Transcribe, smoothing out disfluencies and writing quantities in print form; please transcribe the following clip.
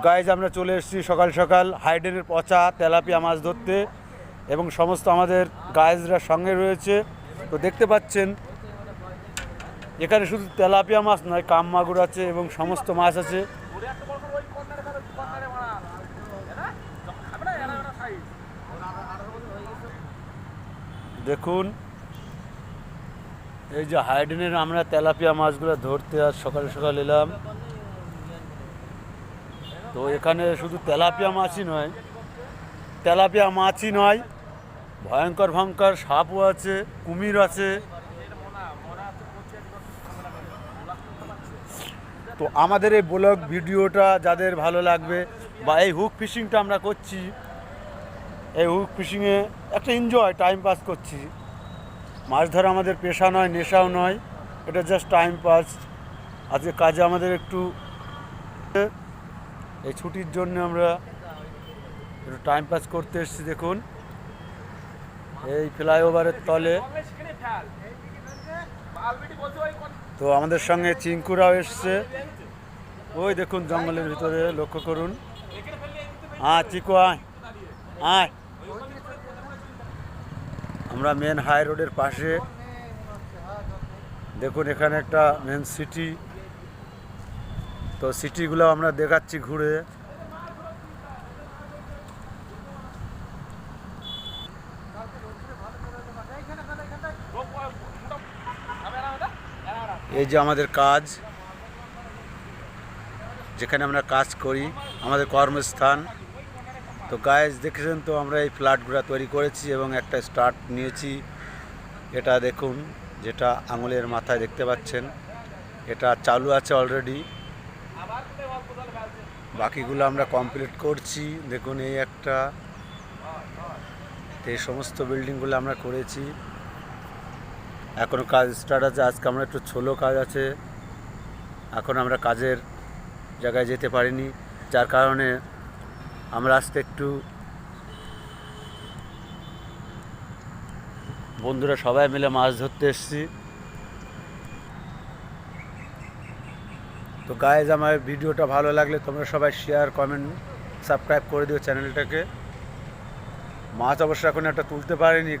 Guys আমরা চলে এসেছি সকাল সকাল হাইডেনের পচা তেলাপিয়া মাছ ধরতে এবং সমস্ত আমাদের গাইজরা সঙ্গে রয়েছে। তো দেখতে পাচ্ছেন এখানে শুধু তেলাপিয়া মাছ নয়, কাম মাগুর আছে এবং সমস্ত মাছ আছে। দেখুন এই যে হাইডেনের আমরা তেলাপিয়া মাছগুলো ধরতে আজ সকাল সকাল এলাম। তো এখানে শুধু তেলাপিয়া মাছই নয়, ভয়ঙ্কর ভয়ঙ্কর সাপও আছে, কুমির আছে। তো আমাদের এই ব্লগ ভিডিওটা যাদের ভালো লাগবে বা এই হুক ফিশিংটা আমরা করছি, এই হুক ফিশিংয়ে একটা এনজয় টাইম পাস করছি। মাছ ধরা আমাদের পেশা নয়, নেশাও নয়, এটা জাস্ট টাইম পাস। আজকে কাজে আমাদের একটু এই ছুটির জন্য আমরা একটু টাইম পাস করতে এসেছি। দেখুন এই ফ্লাইওভারের তলে। তো আমাদের সঙ্গে চিঙ্কুরাও এসছে, ওই দেখুন জঙ্গলের ভিতরে লক্ষ্য করুন। চিকু আয় আয়। আমরা মেন হাই রোডের পাশে, দেখুন এখানে একটা মেন সিটি। তো সিটিগুলো আমরা দেখাচ্ছি ঘুরে। এই যে আমাদের কাজ, যেখানে আমরা কাজ করি, আমাদের কর্মস্থান। তো গাইজ দেখেছেন তো আমরা এই ফ্ল্যাটগুলো তৈরি করেছি এবং একটা স্টার্ট নিয়েছি। এটা দেখুন, যেটা আঙুলের মাথায় দেখতে পাচ্ছেন, এটা চালু আছে অলরেডি। বাকিগুলো আমরা কমপ্লিট করছি। দেখুন এই একটা, এই সমস্ত বিল্ডিংগুলো আমরা করেছি, এখনও কাজ স্টার্ট আছে। আজকে আমরা একটু ছোলো কাজ আছে, এখন আমরা কাজের জায়গায় যেতে পারিনি, যার কারণে আমরা আজকে একটু বন্ধুরা সবাই মিলে মাছ ধরতে এসেছি। তো গাইজ আমার ভিডিওটা ভালো লাগলে তোমরা সবাই শেয়ার, কমেন্ট, সাবস্ক্রাইব করে দিও চ্যানেলটাকে। মাছ অবশ্য এখন একটা তুলতে পারিনি।